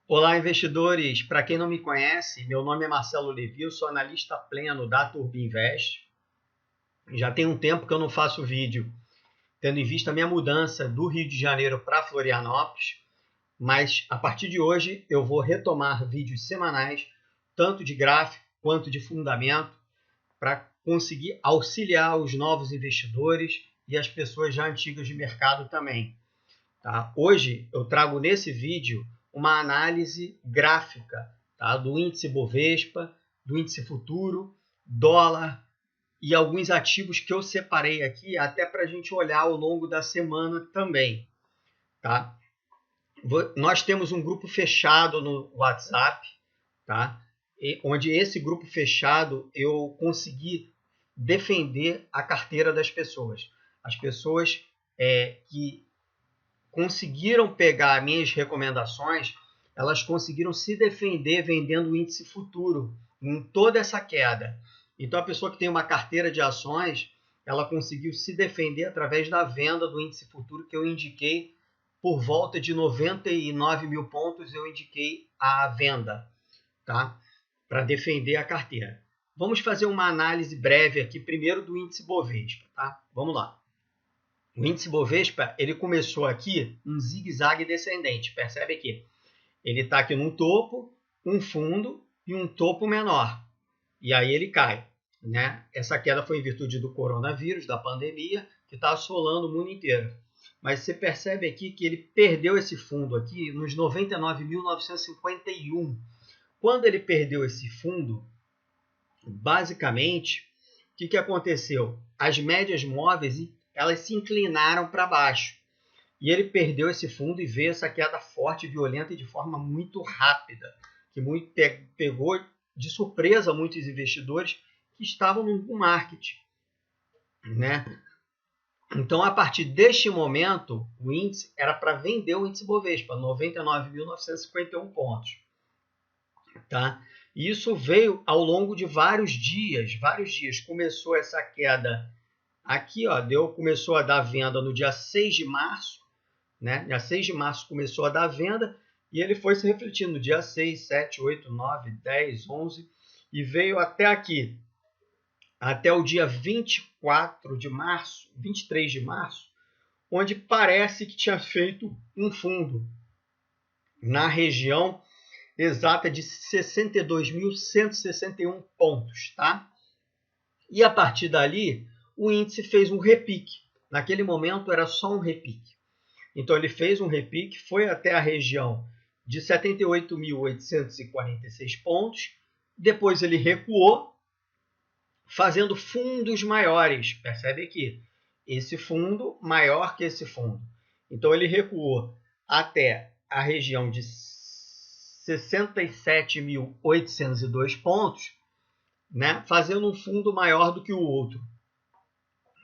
Olá, investidores! Para quem não me conhece, meu nome é Marcelo Levi, eu sou analista pleno da Turbinvest. Já tem um tempo que eu não faço vídeo, tendo em vista a minha mudança do Rio de Janeiro para Florianópolis, mas a partir de hoje eu vou retomar vídeos semanais, tanto de gráfico quanto de fundamento, para conseguir auxiliar os novos investidores e as pessoas já antigas de mercado também. Tá? Hoje eu trago nesse vídeo uma análise gráfica, tá? Do índice Bovespa, do índice futuro, dólar e alguns ativos que eu separei aqui até para a gente olhar ao longo da semana também. Tá? Nós temos um grupo fechado no WhatsApp, tá? Onde esse grupo fechado eu consegui defender a carteira das pessoas. As pessoas que conseguiram pegar minhas recomendações, elas conseguiram se defender vendendo o índice futuro em toda essa queda. Então, a pessoa que tem uma carteira de ações, ela conseguiu se defender através da venda do índice futuro que eu indiquei por volta de 99 mil pontos, eu indiquei a venda, tá? Para defender a carteira. Vamos fazer uma análise breve aqui, primeiro do índice Bovespa, tá? Vamos lá. O índice Bovespa, ele começou aqui um zigue-zague descendente. Percebe aqui? Ele está aqui num topo, um fundo e um topo menor. E aí ele cai, né? Essa queda foi em virtude do coronavírus, da pandemia, que está assolando o mundo inteiro. Mas você percebe aqui que ele perdeu esse fundo aqui nos 99.951. Quando ele perdeu esse fundo, basicamente, o que aconteceu? As médias móveis elas se inclinaram para baixo. E ele perdeu esse fundo e veio essa queda forte, violenta e de forma muito rápida, que pegou de surpresa muitos investidores que estavam no market, né? Então, a partir deste momento, o índice era para vender o índice Bovespa, 99.951 pontos. Tá? E isso veio ao longo de vários dias. Começou essa queda aqui, ó, começou a dar venda no dia 6 de março, né? Dia 6 de março começou a dar venda e ele foi se refletindo no dia 6, 7, 8, 9, 10, 11 e veio até aqui, até o dia 24 de março, 23 de março, onde parece que tinha feito um fundo na região exata de 62.161 pontos, tá? E a partir dali, o índice fez um repique. Naquele momento era só um repique. Então ele fez um repique, foi até a região de 78.846 pontos, depois ele recuou, fazendo fundos maiores. Percebe aqui, esse fundo maior que esse fundo. Então ele recuou até a região de 67.802 pontos, né, fazendo um fundo maior do que o outro.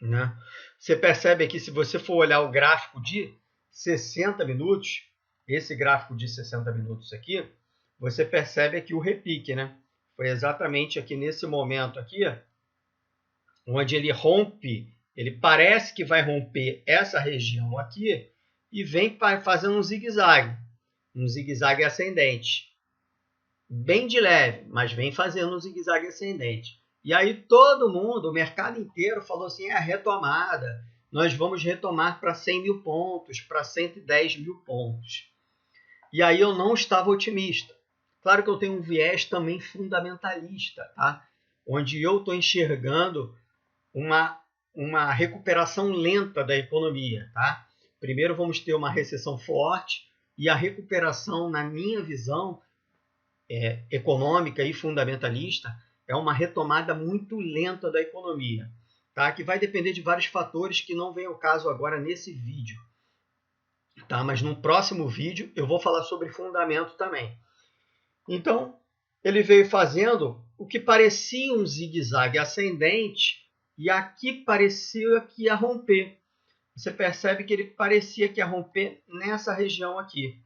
Né? Você percebe aqui, se você for olhar o gráfico de 60 minutos, esse gráfico de 60 minutos aqui, você percebe aqui o repique, né? Foi exatamente aqui nesse momento aqui, onde ele rompe, ele parece que vai romper essa região aqui e vem fazendo um zigue-zague ascendente. Bem de leve, mas vem fazendo um zigue-zague ascendente. E aí todo mundo, o mercado inteiro falou assim, é a retomada, nós vamos retomar para 100 mil pontos, para 110 mil pontos. E aí eu não estava otimista. Claro que eu tenho um viés também fundamentalista, tá? Onde eu estou enxergando uma recuperação lenta da economia. Tá? Primeiro vamos ter uma recessão forte e a recuperação, na minha visão, econômica e fundamentalista, é uma retomada muito lenta da economia, tá? Que vai depender de vários fatores que não vem ao caso agora nesse vídeo. Tá? Mas no próximo vídeo eu vou falar sobre fundamento também. Então, ele veio fazendo o que parecia um zigue-zague ascendente e aqui parecia que ia romper. Você percebe que ele parecia que ia romper nessa região aqui.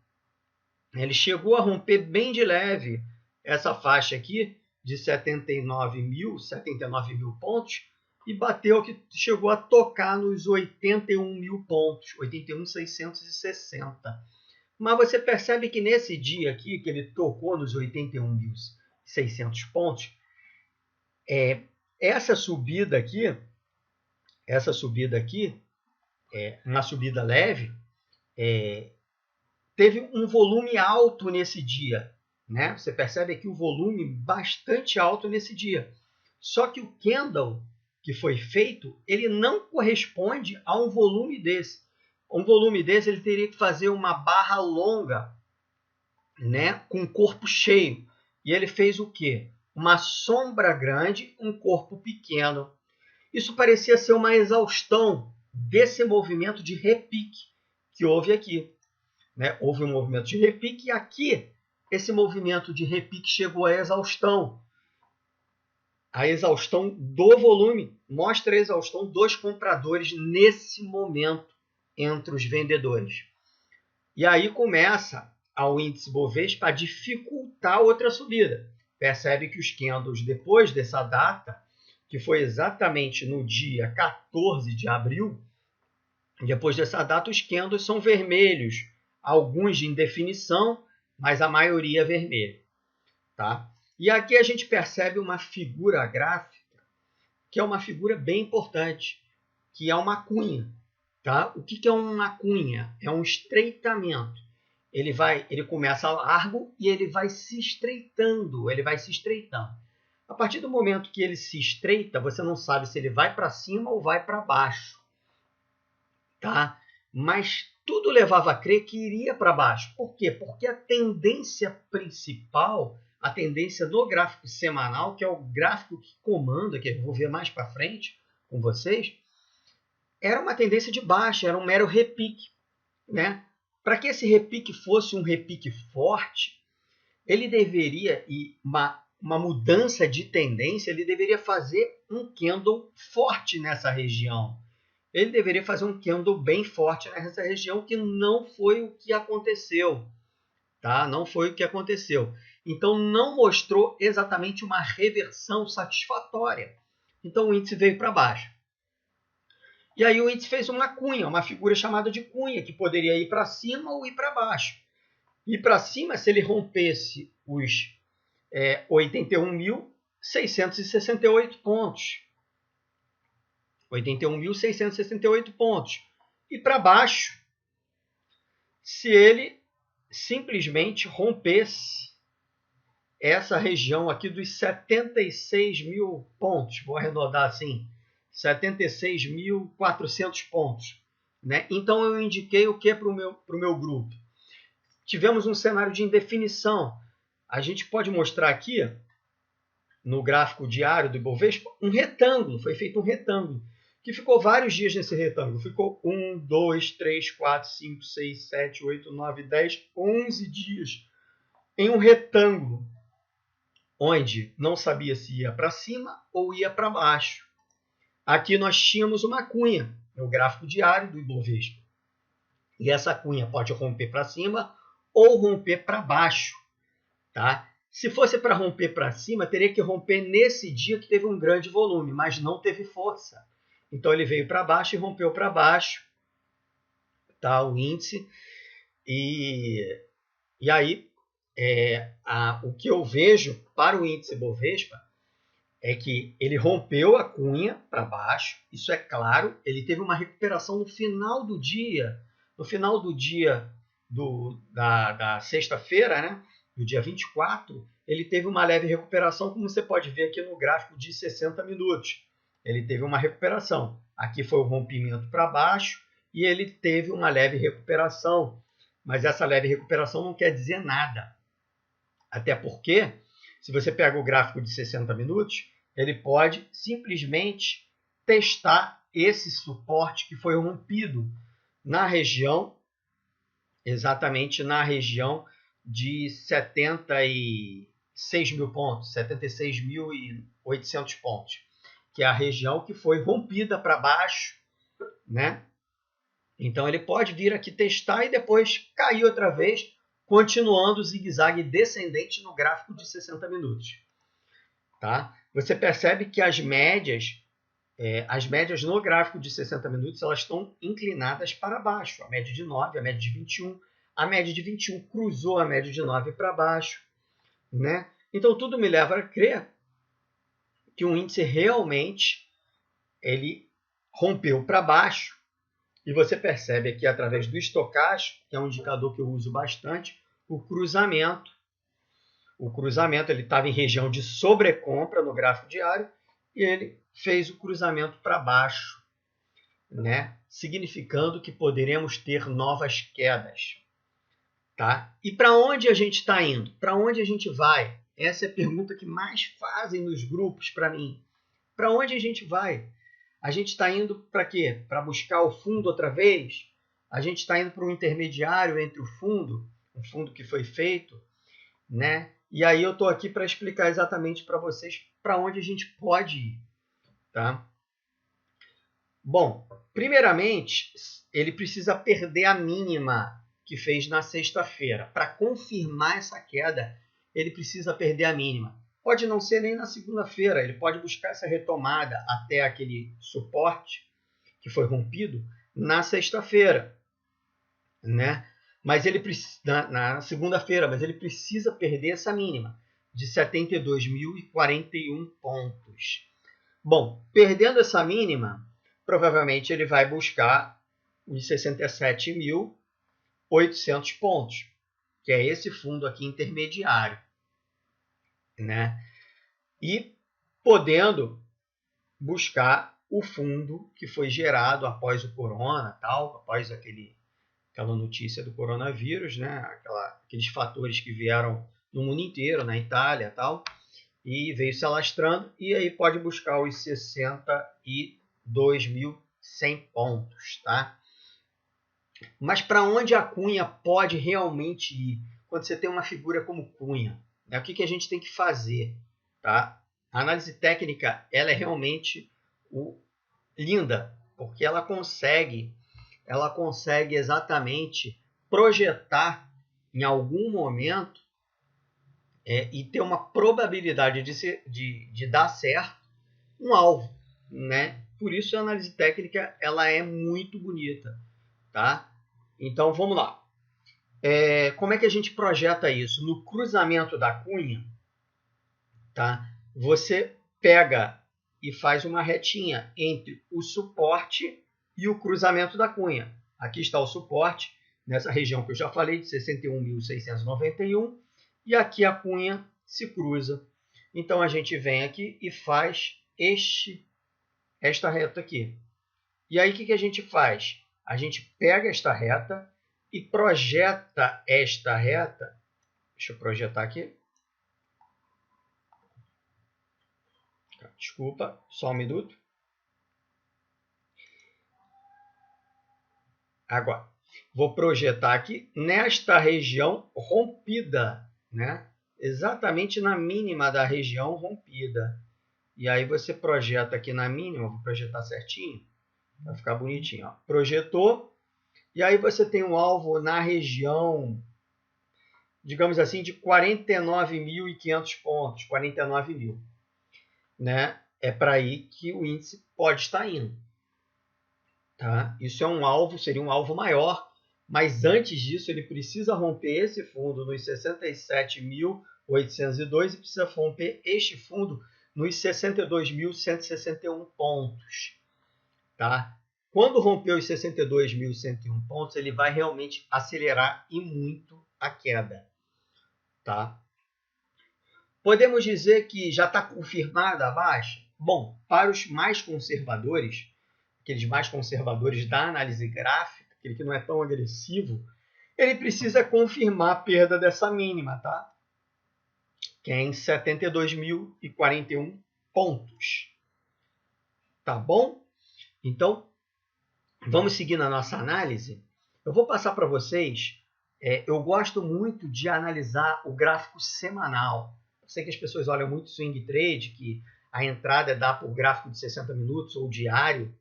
Ele chegou a romper bem de leve essa faixa aqui de 79 mil pontos e bateu que chegou a tocar nos 81 mil pontos, 81.660. Mas você percebe que nesse dia aqui, que ele tocou nos 81.600 pontos, essa subida aqui, uma subida leve, teve um volume alto nesse dia, né? Você percebe aqui o volume bastante alto nesse dia. Só que o candle que foi feito, ele não corresponde a um volume desse. Um volume desse, ele teria que fazer uma barra longa, né? Com corpo cheio. E ele fez o quê? Uma sombra grande, um corpo pequeno. Isso parecia ser uma exaustão desse movimento de repique que houve aqui, né? Houve um movimento de repique e aqui esse movimento de repique chegou à exaustão. A exaustão do volume mostra a exaustão dos compradores nesse momento entre os vendedores. E aí começa ao índice Bovespa a dificultar outra subida. Percebe que os candles depois dessa data, que foi exatamente no dia 14 de abril, depois dessa data os candles são vermelhos, alguns de indefinição, mas a maioria vermelha, tá? E aqui a gente percebe uma figura gráfica, que é uma figura bem importante, que é uma cunha, tá? O que é uma cunha? É um estreitamento. Ele começa largo e ele vai se estreitando, A partir do momento que ele se estreita, você não sabe se ele vai para cima ou vai para baixo, tá? Mas tudo levava a crer que iria para baixo. Por quê? Porque a tendência principal, a tendência do gráfico semanal, que é o gráfico que comanda, que eu vou ver mais para frente com vocês, era uma tendência de baixa, era um mero repique, né? Para que esse repique fosse um repique forte, ele deveria, uma mudança de tendência, ele deveria fazer um candle forte nessa região. Ele deveria fazer um candle bem forte nessa região, que não foi o que aconteceu, tá? Não foi o que aconteceu. Então, não mostrou exatamente uma reversão satisfatória. Então, o índice veio para baixo. E aí o índice fez uma cunha, uma figura chamada de cunha, que poderia ir para cima ou ir para baixo. Ir para cima, se ele rompesse os 81.668 pontos. 81.668 pontos. E para baixo, se ele simplesmente rompesse essa região aqui dos 76 mil pontos, vou arredondar assim, 76.400 pontos, né? Então eu indiquei o que para o meu grupo? Tivemos um cenário de indefinição. A gente pode mostrar aqui, no gráfico diário do Ibovespa, um retângulo, foi feito um retângulo, que ficou vários dias nesse retângulo. Ficou 1, 2, 3, 4, 5, 6, 7, 8, 9, 10, 11 dias em um retângulo, onde não sabia se ia para cima ou ia para baixo. Aqui nós tínhamos uma cunha no gráfico diário do Ibovespa. E essa cunha pode romper para cima ou romper para baixo, tá? Se fosse para romper para cima, teria que romper nesse dia que teve um grande volume, mas não teve força. Então ele veio para baixo e rompeu para baixo, tá? O índice. E aí, o que eu vejo para o índice Bovespa é que ele rompeu a cunha para baixo, isso é claro, ele teve uma recuperação no final do dia, da sexta-feira, né? No dia 24, ele teve uma leve recuperação, como você pode ver aqui no gráfico de 60 minutos. Ele teve uma recuperação. Aqui foi o rompimento para baixo e ele teve uma leve recuperação. Mas essa leve recuperação não quer dizer nada. Até porque, se você pega o gráfico de 60 minutos, ele pode simplesmente testar esse suporte que foi rompido na região, exatamente na região de 76 mil pontos, 76.800 pontos, que é a região que foi rompida para baixo, né? Então ele pode vir aqui testar e depois cair outra vez, continuando o zigue-zague descendente no gráfico de 60 minutos. Tá? Você percebe que as médias no gráfico de 60 minutos elas estão inclinadas para baixo. A média de 9, a média de 21, a média de 21 cruzou a média de 9 para baixo, né? Então, tudo me leva a crer que o índice realmente ele rompeu para baixo. E você percebe aqui, através do estocástico, que é um indicador que eu uso bastante, o cruzamento. O cruzamento ele estava em região de sobrecompra no gráfico diário e ele fez o cruzamento para baixo, né? Significando que poderemos ter novas quedas. Tá? E para onde a gente está indo? Para onde a gente vai? Essa é a pergunta que mais fazem nos grupos para mim. Para onde a gente vai? A gente está indo para quê? Para buscar o fundo outra vez? A gente está indo para um intermediário entre o fundo, um fundo que foi feito, né? E aí eu estou aqui para explicar exatamente para vocês para onde a gente pode ir. Tá? Bom, primeiramente, ele precisa perder a mínima que fez na sexta-feira. Para confirmar essa queda, ele precisa perder a mínima. Pode não ser nem na segunda-feira, ele pode buscar essa retomada até aquele suporte que foi rompido na sexta-feira, né? Mas ele na segunda-feira, mas ele precisa perder essa mínima de 72.041 pontos. Bom, perdendo essa mínima, provavelmente ele vai buscar os 67.800 pontos, que é esse fundo aqui intermediário, né? E podendo buscar o fundo que foi gerado após o corona, tal, após aquela notícia do coronavírus, né? Aqueles fatores que vieram no mundo inteiro, na Itália, tal, e veio se alastrando, e aí pode buscar os 62.100 pontos, tá? Mas para onde a Cunha pode realmente ir? Quando você tem uma figura como Cunha, né? O que a gente tem que fazer? Tá? A análise técnica ela é realmente linda, porque ela consegue exatamente projetar em algum momento e ter uma probabilidade de dar certo um alvo, né? Por isso a análise técnica ela é muito bonita, tá? Então vamos lá. Como é que a gente projeta isso? No cruzamento da cunha, tá? Você pega e faz uma retinha entre o suporte e o cruzamento da cunha. Aqui está o suporte, nessa região que eu já falei, de 61.691, e aqui a cunha se cruza. Então a gente vem aqui e faz esta reta aqui. E aí o que a gente faz? A gente pega esta reta e projeta esta reta. Deixa eu projetar aqui. Desculpa, só um minuto. Agora, vou projetar aqui nesta região rompida, né? Exatamente na mínima da região rompida. E aí você projeta aqui na mínima, vou projetar certinho, vai ficar bonitinho. Ó. Projetou, e aí você tem um alvo na região, digamos assim, de 49.500 pontos, 49.000. Né? É para aí que o índice pode estar indo. Tá? Isso é um alvo, seria um alvo maior, mas antes disso ele precisa romper esse fundo nos 67.802 e precisa romper este fundo nos 62.161 pontos. Tá? Quando romper os 62.101 pontos, ele vai realmente acelerar e muito a queda. Tá? Podemos dizer que já está confirmada a baixa? Bom, para os mais conservadores, aqueles mais conservadores da análise gráfica, aquele que não é tão agressivo, ele precisa confirmar a perda dessa mínima, tá? Que é em 72.041 pontos. Tá bom? Então, vamos seguir na nossa análise. Eu vou passar para vocês, eu gosto muito de analisar o gráfico semanal. Eu sei que as pessoas olham muito swing trade, que a entrada dá para o gráfico de 60 minutos ou diário,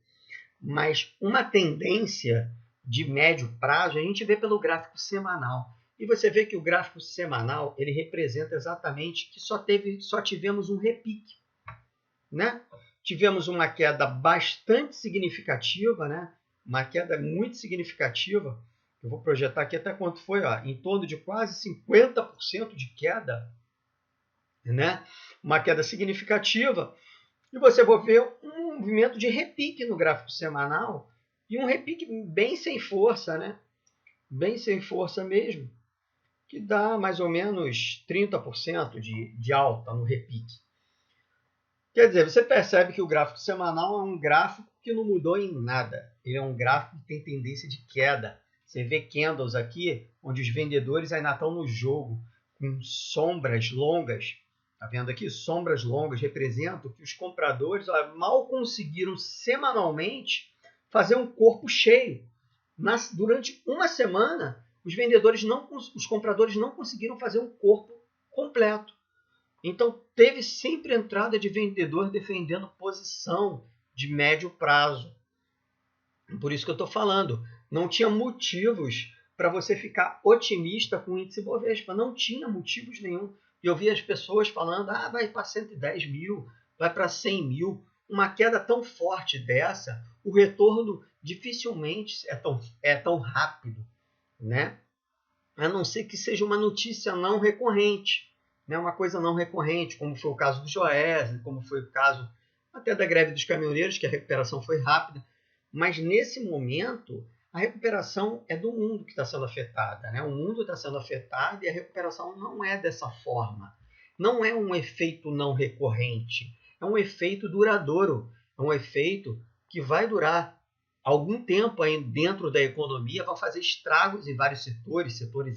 mas uma tendência de médio prazo a gente vê pelo gráfico semanal. E você vê que o gráfico semanal ele representa exatamente que só tivemos um repique, né? Tivemos uma queda bastante significativa, né? Uma queda muito significativa. Eu vou projetar aqui até quanto foi, ó, em torno de quase 50% de queda, né? Uma queda significativa. E você vai ver um movimento de repique no gráfico semanal e um repique bem sem força, né? Bem sem força mesmo, que dá mais ou menos 30% de alta no repique. Quer dizer, você percebe que o gráfico semanal é um gráfico que não mudou em nada. Ele é um gráfico que tem tendência de queda. Você vê candles aqui, onde os vendedores ainda estão no jogo, com sombras longas. Está vendo aqui? Sombras longas representam que os compradores mal conseguiram semanalmente fazer um corpo cheio. Durante uma semana, os compradores não conseguiram fazer um corpo completo. Então, teve sempre entrada de vendedor defendendo posição de médio prazo. Por isso que eu estou falando, não tinha motivos para você ficar otimista com o índice Bovespa. Não tinha motivos nenhum. E eu vi as pessoas falando, vai para 110 mil, vai para 100 mil. Uma queda tão forte dessa, o retorno dificilmente é tão rápido, né? A não ser que seja uma notícia não recorrente, né? Uma coisa não recorrente, como foi o caso do Joesley, como foi o caso até da greve dos caminhoneiros, que a recuperação foi rápida. Mas nesse momento, a recuperação é do mundo que está sendo afetada, né? O mundo está sendo afetado e a recuperação não é dessa forma. Não é um efeito não recorrente, é um efeito duradouro, é um efeito que vai durar algum tempo aí dentro da economia, vai fazer estragos em vários setores, setor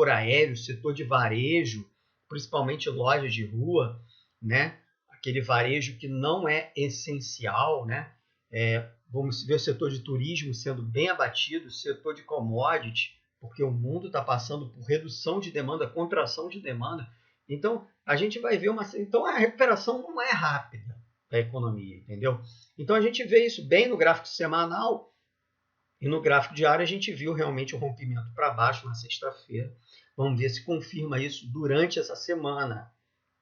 aéreo, setor de varejo, principalmente lojas de rua, né? Aquele varejo que não é essencial, né? Vamos ver o setor de turismo sendo bem abatido, o setor de commodity, porque o mundo está passando por redução de demanda, contração de demanda. Então, a gente vai ver Então, a recuperação não é rápida da economia, entendeu? Então, a gente vê isso bem no gráfico semanal e no gráfico diário a gente viu realmente o rompimento para baixo na sexta-feira. Vamos ver se confirma isso durante essa semana,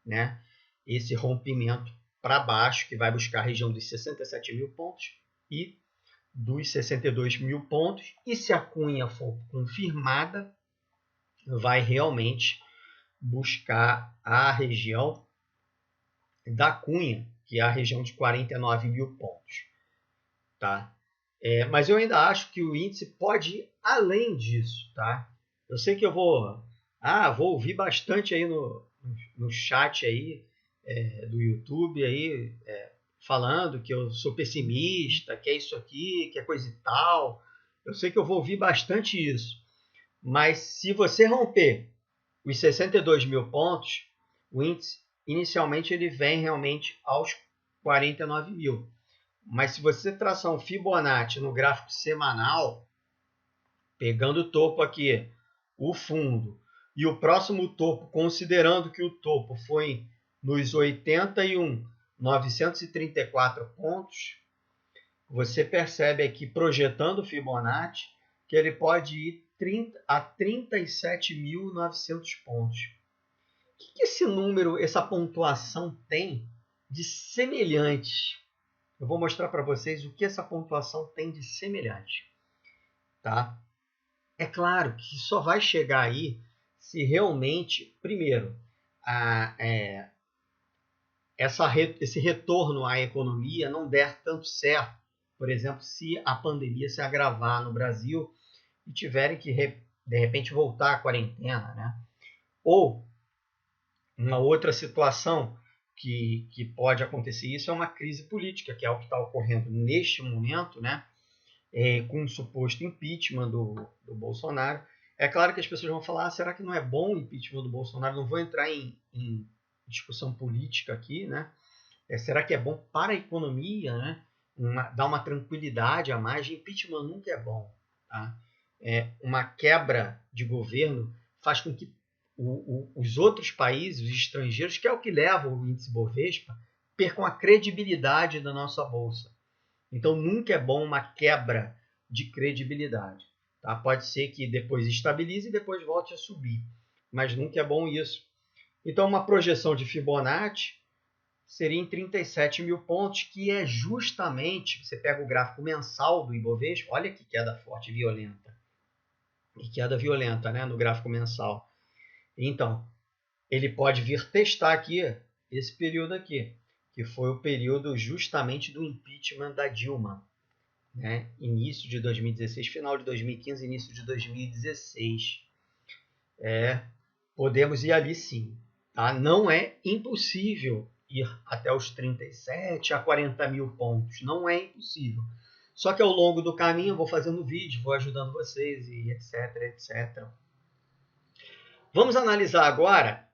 né? Esse rompimento para baixo, que vai buscar a região dos 67 mil pontos e dos 62 mil pontos. E se a cunha for confirmada, vai realmente buscar a região da cunha, que é a região de 49 mil pontos. Tá? Mas eu ainda acho que o índice pode ir além disso. Tá? Eu sei que eu vou ouvir bastante aí no chat aí, do YouTube aí, falando que eu sou pessimista, que é isso aqui, que é coisa e tal. Eu sei que eu vou ouvir bastante isso. Mas se você romper os 62 mil pontos, o índice, inicialmente, ele vem realmente aos 49 mil. Mas se você traçar um Fibonacci no gráfico semanal, pegando o topo aqui, o fundo, e o próximo topo, considerando que o topo foi nos 81.934 pontos, você percebe aqui, projetando o Fibonacci, que ele pode ir a 37.900 pontos. O que esse número, essa pontuação tem de semelhante? Eu vou mostrar para vocês o que essa pontuação tem de semelhante. Tá? É claro que só vai chegar aí se realmente, primeiro, esse retorno à economia não der tanto certo. Por exemplo, se a pandemia se agravar no Brasil e tiverem que, de repente, voltar à quarentena. Né? Ou uma outra situação que pode acontecer isso é uma crise política, que é o que está ocorrendo neste momento, né? Com um suposto impeachment do Bolsonaro. É claro que as pessoas vão falar, será que não é bom o impeachment do Bolsonaro? Não vou entrar em discussão política aqui, né? Será que é bom para a economia, né? Dar uma tranquilidade a mais? Impeachment nunca é bom. Tá? Uma quebra de governo faz com que os outros países, os estrangeiros, que é o que leva o índice Bovespa, percam a credibilidade da nossa bolsa. Então, nunca é bom uma quebra de credibilidade. Tá? Pode ser que depois estabilize e depois volte a subir, mas nunca é bom isso. Então, uma projeção de Fibonacci seria em 37 mil pontos, que é justamente, você pega o gráfico mensal do Ibovespa, olha que queda forte e violenta. e queda violenta, né, no gráfico mensal. Então, ele pode vir testar aqui esse período aqui, que foi o período justamente do impeachment da Dilma, né? Início de 2016, final de 2015, início de 2016. Podemos ir ali sim. Tá? Não é impossível ir até os 37 a 40 mil pontos. Não é impossível. Só que ao longo do caminho eu vou fazendo vídeo, vou ajudando vocês e etc, etc. Vamos analisar agora,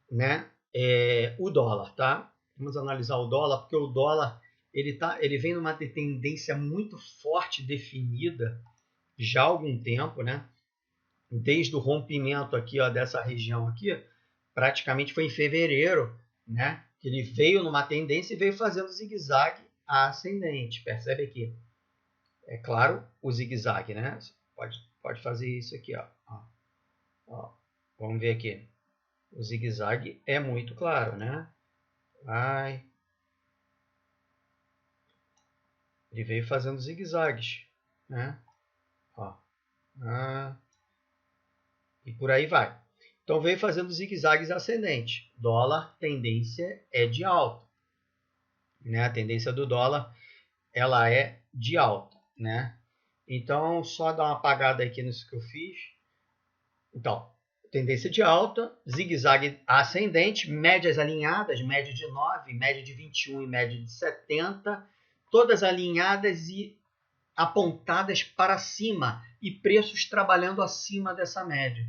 né, o dólar, tá? Vamos analisar o dólar, porque o dólar ele vem numa tendência muito forte definida já há algum tempo, né? Desde o rompimento aqui, ó, dessa região aqui, praticamente foi em fevereiro, né? Que ele veio numa tendência e veio fazendo zigue-zague ascendente. Percebe aqui? É claro, o zigue-zague, né? Você pode fazer isso aqui, ó. Ó. Vamos ver aqui. O zigue-zague é muito claro, né? Ele veio fazendo zigue-zagues, né? Ó. E por aí vai. Então veio fazendo zigue-zagues ascendentes. Dólar, tendência é de alta, né? A tendência do dólar, ela é de alta, né? Então, só dar uma apagada aqui nisso que eu fiz. Então, tendência de alta, zigue-zague ascendente, médias alinhadas, média de 9, média de 21 e média de 70, todas alinhadas e apontadas para cima e preços trabalhando acima dessa média.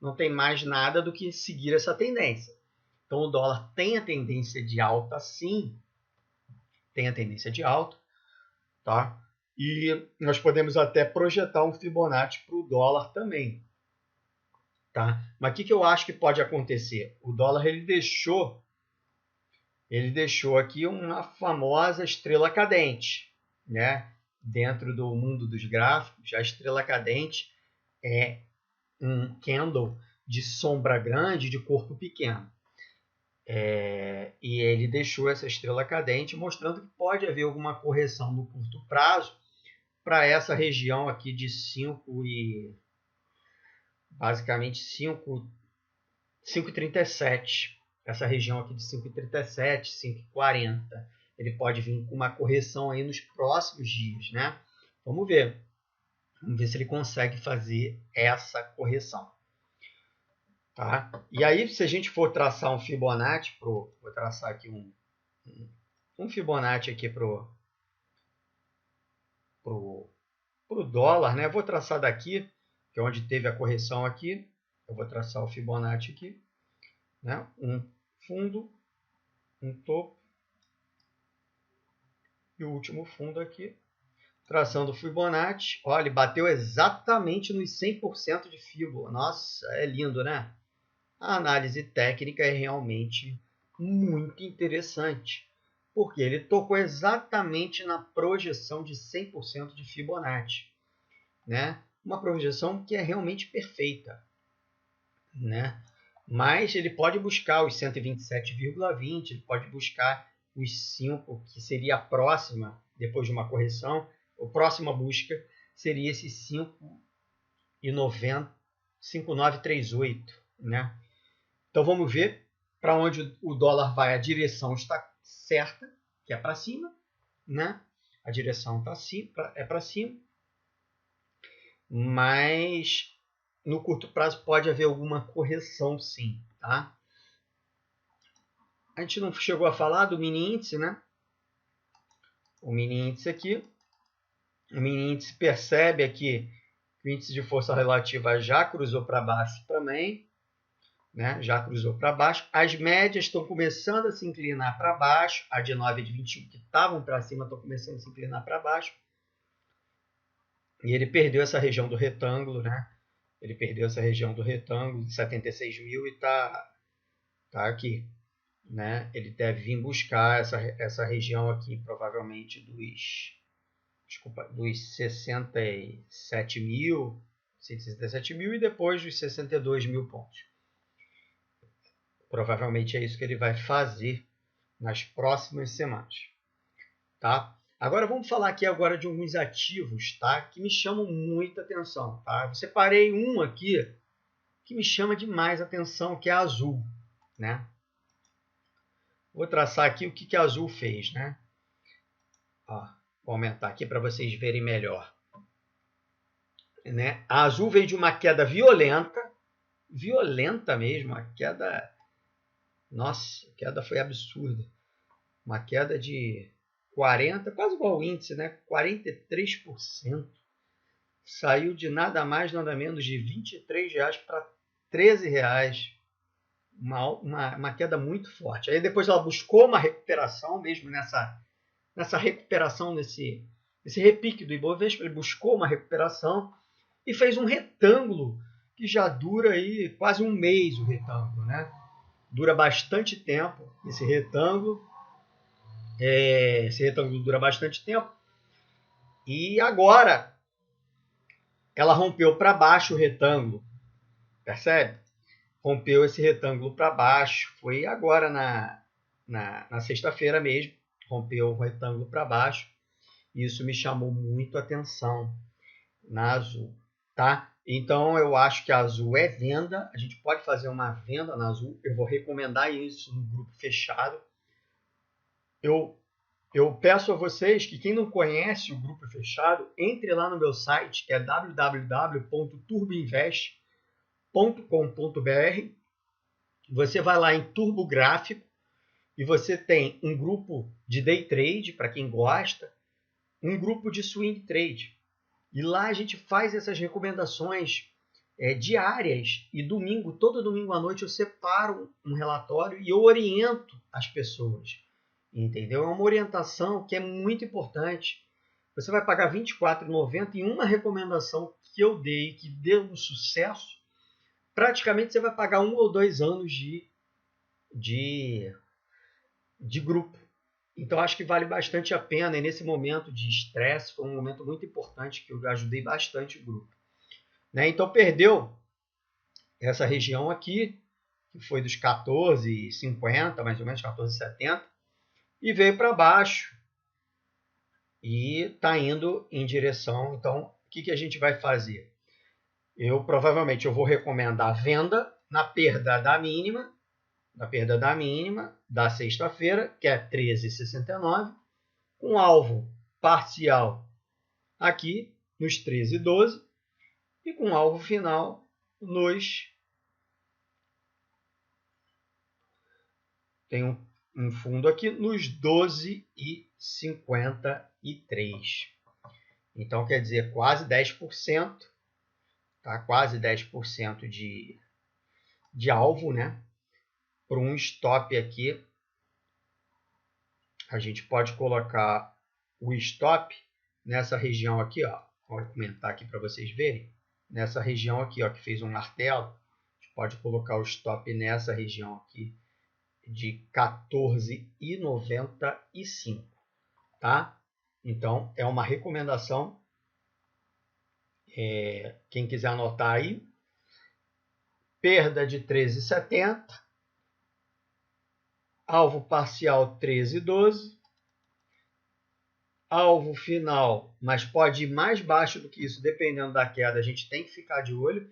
Não tem mais nada do que seguir essa tendência. Então, o dólar tem a tendência de alta, sim. Tem a tendência de alta, tá? E nós podemos até projetar um Fibonacci para o dólar também, tá? Mas o que eu acho que pode acontecer? O dólar ele deixou aqui uma famosa estrela cadente, né? Dentro do mundo dos gráficos, a estrela cadente é um candle de sombra grande, de corpo pequeno. E ele deixou essa estrela cadente, mostrando que pode haver alguma correção no curto prazo para essa região aqui de 5 e basicamente 5,37. Essa região aqui de 5,37, 5,40. Ele pode vir com uma correção aí nos próximos dias, né? Vamos ver. Vamos ver se ele consegue fazer essa correção. Tá? E aí, se a gente for traçar um Fibonacci, vou traçar aqui um Fibonacci aqui pro dólar, né? Vou traçar daqui, que é onde teve a correção aqui. Eu vou traçar o Fibonacci aqui, né? Um fundo, um topo e o último fundo aqui. Traçando o Fibonacci. Olha, ele bateu exatamente nos 100% de Fibonacci. Nossa, é lindo, né? A análise técnica é realmente muito interessante, porque ele tocou exatamente na projeção de 100% de Fibonacci, né? Uma projeção que é realmente perfeita, né? Mas ele pode buscar os 127,20, ele pode buscar os 5, que seria a próxima, depois de uma correção, a próxima busca seria esse 5,90, 5,938, né? Então vamos ver para onde o dólar vai. A direção está certa, que é para cima, né? A direção é para cima, mas no curto prazo pode haver alguma correção, sim, tá? A gente não chegou a falar do mini índice, né? O mini índice aqui, o mini índice percebe aqui que o índice de força relativa já cruzou para baixo também. Né? Já cruzou para baixo. As médias estão começando a se inclinar para baixo. A de 9 e de 21 que estavam para cima estão começando a se inclinar para baixo. E ele perdeu essa região do retângulo, né? Ele perdeu essa região do retângulo de 76 mil e está aqui, né? Ele deve vir buscar essa região aqui, provavelmente dos 67 mil, 67 mil e depois dos 62 mil pontos. Provavelmente é isso que ele vai fazer nas próximas semanas, tá? Agora vamos falar aqui agora de alguns ativos, tá? Que me chamam muita atenção, tá? Eu separei um aqui que me chama demais a atenção, que é a Azul, né? Vou traçar aqui o que a Azul fez, né? Ó, vou aumentar aqui para vocês verem melhor. Né? A Azul veio de uma queda violenta mesmo, a queda, nossa, a queda foi absurda. Uma queda de 40, quase igual ao índice, né? 43%. Saiu de nada mais, nada menos de R$23 para R$13. Uma queda muito forte. Aí depois ela buscou uma recuperação, mesmo nessa recuperação, nesse repique do Ibovespa, ele buscou uma recuperação e fez um retângulo que já dura aí quase um mês, o retângulo, né? Dura bastante tempo esse retângulo. Esse retângulo dura bastante tempo. E agora ela rompeu para baixo o retângulo. Percebe? Rompeu esse retângulo para baixo. Foi agora na sexta-feira mesmo. Rompeu o retângulo para baixo. Isso me chamou muito a atenção na Azul, tá? Então eu acho que a Azul é venda. A gente pode fazer uma venda na Azul. Eu vou recomendar isso no grupo fechado. Eu peço a vocês que quem não conhece o grupo fechado, entre lá no meu site, que é www.turboinvest.com.br. Você vai lá em Turbo Gráfico e você tem um grupo de day trade, para quem gosta, um grupo de swing trade. E lá a gente faz essas recomendações diárias e todo domingo à noite eu separo um relatório e eu oriento as pessoas. Entendeu? É uma orientação que é muito importante. Você vai pagar R$ 24,90 em uma recomendação que eu dei, que deu um sucesso. Praticamente você vai pagar 1 ou 2 anos de grupo. Então acho que vale bastante a pena. E nesse momento de estresse foi um momento muito importante que eu ajudei bastante o grupo. Né? Então perdeu essa região aqui, que foi dos 14,50, mais ou menos 14,70. E veio para baixo e está indo em direção. Então, o que a gente vai fazer? Provavelmente eu vou recomendar a venda na perda da mínima da sexta-feira, que é 13,69, com alvo parcial aqui nos 13,12 e com alvo final tem um fundo aqui nos 12,53. Então, quer dizer, quase 10%, tá? Quase 10% de alvo, né? Para um stop aqui, a gente pode colocar o stop nessa região aqui, ó. Vou comentar aqui para vocês verem. Nessa região aqui, ó, que fez um martelo, a gente pode colocar o stop nessa região aqui, de 14,95, tá? Então, é uma recomendação. Quem quiser anotar aí, perda de 13,70, alvo parcial 13,12, alvo final, mas pode ir mais baixo do que isso, dependendo da queda, a gente tem que ficar de olho.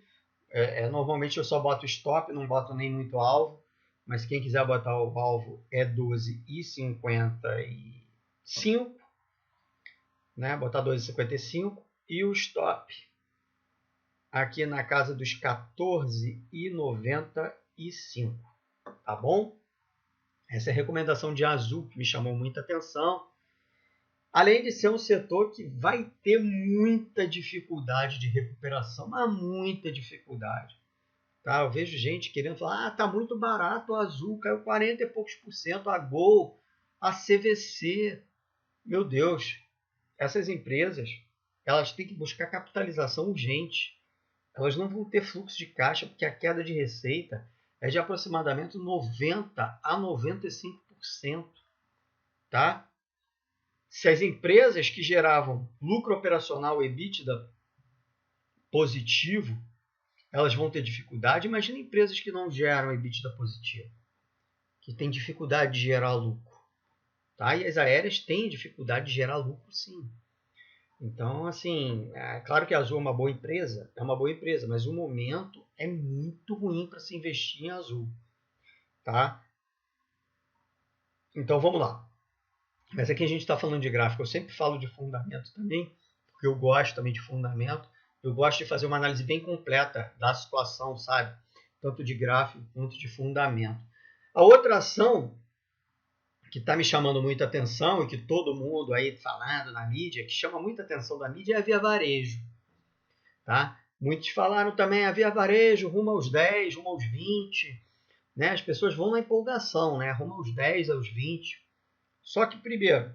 Normalmente eu só boto stop, não boto nem muito alvo. Mas quem quiser botar o alvo é 12,55, né? Botar 12,55 e o stop aqui na casa dos 14,95, tá bom? Essa é a recomendação de Azul que me chamou muita atenção. Além de ser um setor que vai ter muita dificuldade de recuperação, mas muita dificuldade. Tá, eu vejo gente querendo falar, tá muito barato o Azul, caiu 40 e poucos por cento, a Gol, a CVC. Meu Deus, essas empresas, elas têm que buscar capitalização urgente. Elas não vão ter fluxo de caixa, porque a queda de receita é de aproximadamente 90 a 95%. Tá? Se as empresas que geravam lucro operacional EBITDA positivo, elas vão ter dificuldade. Imagina empresas que não geram EBITDA positivo, que têm dificuldade de gerar lucro. tá? E as aéreas têm dificuldade de gerar lucro, sim. Então, assim, é claro que a Azul é uma boa empresa, mas o momento é muito ruim para se investir em Azul, tá? Então, vamos lá. Mas aqui a gente está falando de gráfico, eu sempre falo de fundamento também, porque eu gosto também de fundamento, eu gosto de fazer uma análise bem completa da situação, sabe? Tanto de gráfico quanto de fundamento. A outra ação que está me chamando muita atenção e que todo mundo aí falando na mídia, que chama muita atenção da mídia, é a Via Varejo. Tá? Muitos falaram também a Via Varejo rumo aos 10, rumo aos 20. Né? As pessoas vão na empolgação, né? Rumo aos 10, aos 20. Só que, primeiro,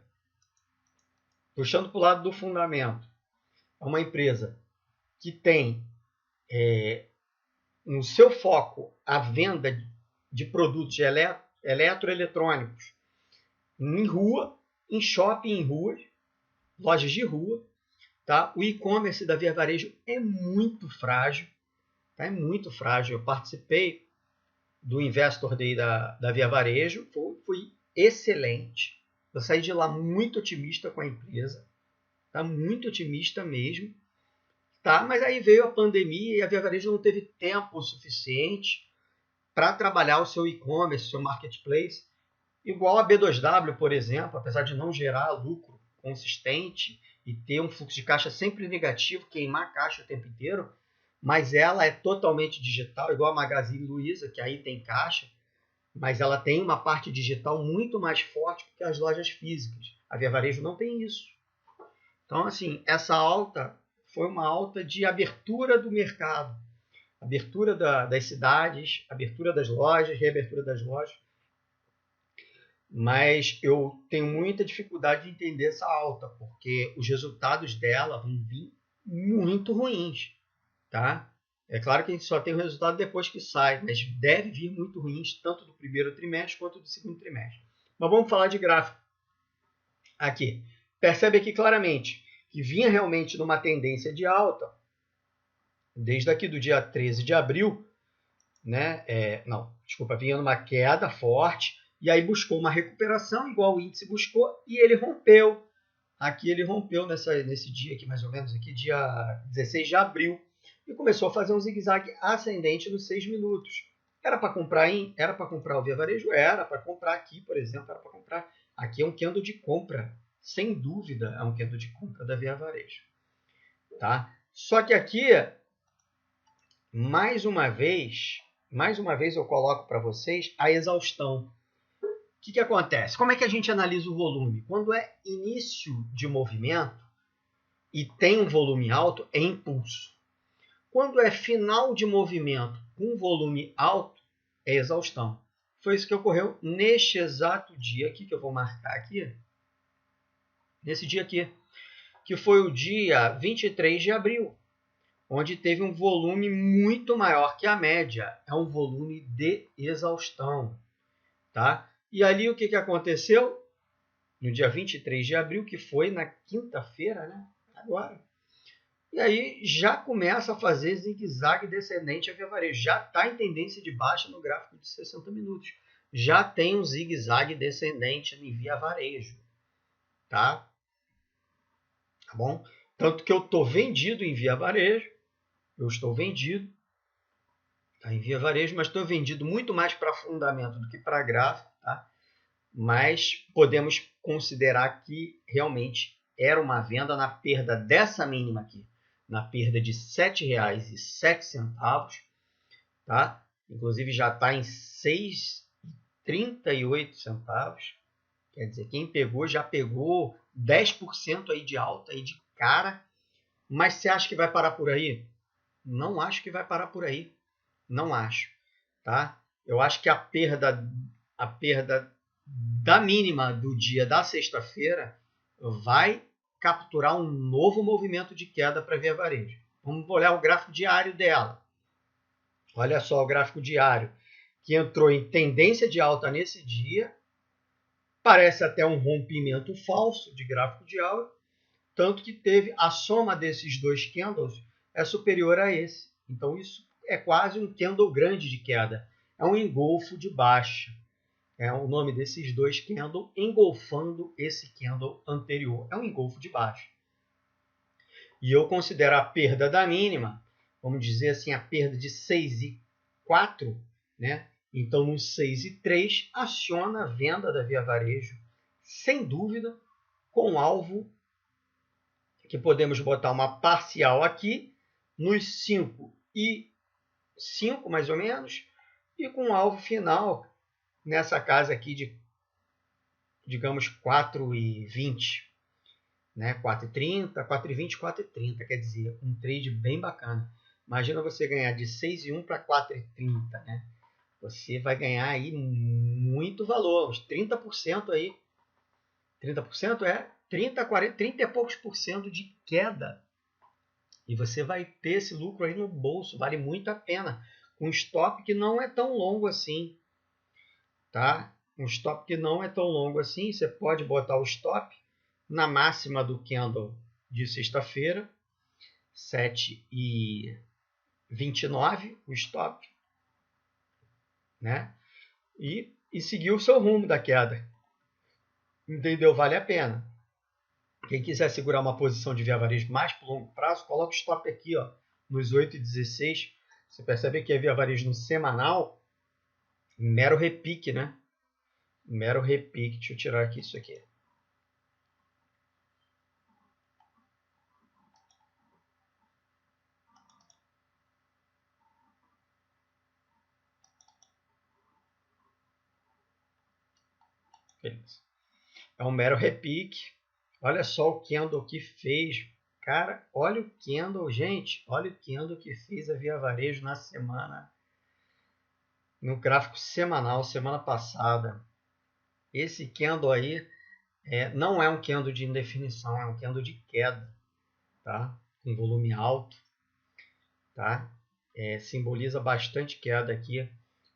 puxando para o lado do fundamento, é uma empresa que tem no seu foco a venda de produtos eletroeletrônicos em rua, em shopping, em ruas, lojas de rua. Tá? O e-commerce da Via Varejo é muito frágil. Tá? É muito frágil. Eu participei do Investor Day da Via Varejo. Foi excelente. Eu saí de lá muito otimista com a empresa. Tá? Muito otimista mesmo. Tá? Mas aí veio a pandemia e a Via Varejo não teve tempo suficiente para trabalhar o seu e-commerce, o seu marketplace. Igual a B2W, por exemplo, apesar de não gerar lucro consistente e ter um fluxo de caixa sempre negativo, queimar a caixa o tempo inteiro, mas ela é totalmente digital, igual a Magazine Luiza, que aí tem caixa, mas ela tem uma parte digital muito mais forte que as lojas físicas. A Via Varejo não tem isso. Então, assim, essa alta foi uma alta de abertura do mercado, abertura das cidades, abertura das lojas, reabertura das lojas. Mas eu tenho muita dificuldade de entender essa alta, porque os resultados dela vão vir muito ruins, tá? É claro que a gente só tem o resultado depois que sai, mas deve vir muito ruins, tanto do primeiro trimestre quanto do segundo trimestre. Mas vamos falar de gráfico aqui. Percebe aqui claramente que vinha realmente numa tendência de alta, desde aqui do dia 13 de abril, né? Vinha numa queda forte, e aí buscou uma recuperação, igual o índice buscou, e ele rompeu. Aqui ele rompeu nesse dia aqui, mais ou menos, aqui, dia 16 de abril, e começou a fazer um zigue-zague ascendente nos 6 minutos. Era para comprar o Via Varejo? Era para comprar aqui, por exemplo, era para comprar. Aqui é um candle de compra, sem dúvida é um candle de compra da Via Varejo. Tá? Só que aqui, mais uma vez eu coloco para vocês a exaustão. O que acontece? Como é que a gente analisa o volume? Quando é início de movimento e tem um volume alto, é impulso. Quando é final de movimento com volume alto, é exaustão. Foi isso que ocorreu neste exato dia aqui, que eu vou marcar aqui. Nesse dia aqui, que foi o dia 23 de abril, onde teve um volume muito maior que a média. É um volume de exaustão. Tá? E ali o que aconteceu? No dia 23 de abril, que foi na quinta-feira, né? Agora. E aí já começa a fazer zigue-zague descendente a Via Varejo. Já está em tendência de baixa no gráfico de 60 minutos. Já tem um zigue-zague descendente em Via Varejo. Tá? Tá bom? Tanto que eu estou vendido em Via Varejo. Eu estou vendido em Via Varejo, mas estou vendido muito mais para fundamento do que para gráfico. Tá? Mas podemos considerar que realmente era uma venda na perda dessa mínima aqui, na perda de R$ 7,07, tá? Inclusive já está em R$ 6,38. Quer dizer, quem pegou já pegou 10% aí de alta aí de cara. Mas você acha que vai parar por aí? Não acho que vai parar por aí. Não acho, tá? Eu acho que a perda da mínima do dia da sexta-feira vai capturar um novo movimento de queda para a Via Varejo. Vamos olhar o gráfico diário dela. Olha só o gráfico diário, que entrou em tendência de alta nesse dia. Parece até um rompimento falso de gráfico diário, tanto que teve a soma desses dois candles é superior a esse. Então isso é quase um candle grande de queda. É um engolfo de baixa. é o nome desses dois candles engolfando esse candle anterior. É um engolfo de baixo. E eu considero a perda da mínima, vamos dizer assim, a perda de 6,4, né? Então, no 6,3, aciona a venda da Via Varejo, sem dúvida, com alvo que podemos botar uma parcial aqui, nos 5,5 mais ou menos, e com um alvo final nessa casa aqui de, digamos, 4,20, né? 4,30, 4,20, 4,30, quer dizer, um trade bem bacana. Imagina você ganhar de 6,1 para 4,30, né? Você vai ganhar aí muito valor, uns 30% aí. 30% é 30, 40, 30 e poucos por cento de queda. E você vai ter esse lucro aí no bolso, vale muito a pena. Um stop que não é tão longo assim, tá? Um stop que não é tão longo assim, você pode botar o stop na máxima do candle de sexta-feira, 7,29, o stop, né? E seguir o seu rumo da queda. Entendeu? Vale a pena. Quem quiser segurar uma posição de Via Varejo mais por longo prazo, coloca o stop aqui, ó, nos 8,16. Você percebe que a Via Varejo no semanal, mero repique, né? Mero repique. Deixa eu tirar aqui isso aqui. Beleza. É um mero repique. Olha só o candle que fez. Cara, olha o candle, gente. Olha o candle que fez a Via Varejo na semana. No gráfico semanal, semana passada. Esse candle aí não é um candle de indefinição, é um candle de queda, tá? Com volume alto, tá? Simboliza bastante queda aqui.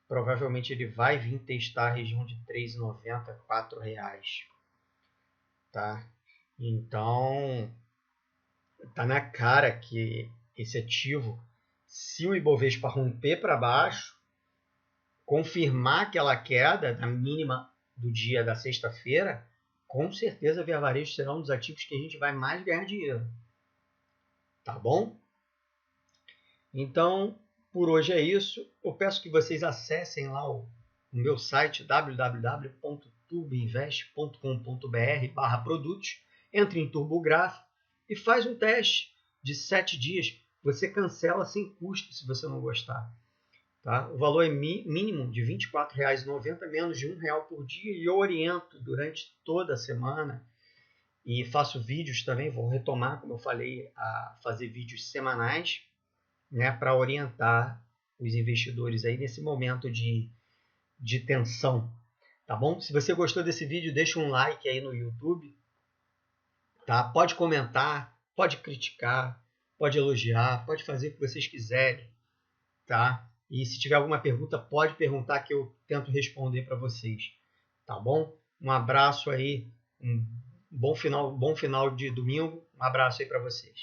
Provavelmente ele vai vir testar a região de R$ 3,90, R$ 4,00, tá? Então, tá na cara que esse ativo, se o Ibovespa romper para baixo, confirmar aquela queda da mínima do dia da sexta-feira, com certeza a Via Varejo será um dos ativos que a gente vai mais ganhar dinheiro. Tá bom? Então, por hoje é isso. Eu peço que vocês acessem lá o meu site www.turbinvest.com.br/produtos, entre em TurboGrafh e faz um teste de 7 dias. Você cancela sem custo se você não gostar. Tá? O valor é mínimo de R$ 24,90, menos de R$1 por dia, e eu oriento durante toda a semana e faço vídeos também, vou retomar, como eu falei, a fazer vídeos semanais, né, para orientar os investidores aí nesse momento de tensão, tá bom? Se você gostou desse vídeo, deixa um like aí no YouTube, tá? Pode comentar, pode criticar, pode elogiar, pode fazer o que vocês quiserem, tá? E se tiver alguma pergunta, pode perguntar que eu tento responder para vocês, tá bom? Um abraço aí, um bom final de domingo, um abraço aí para vocês.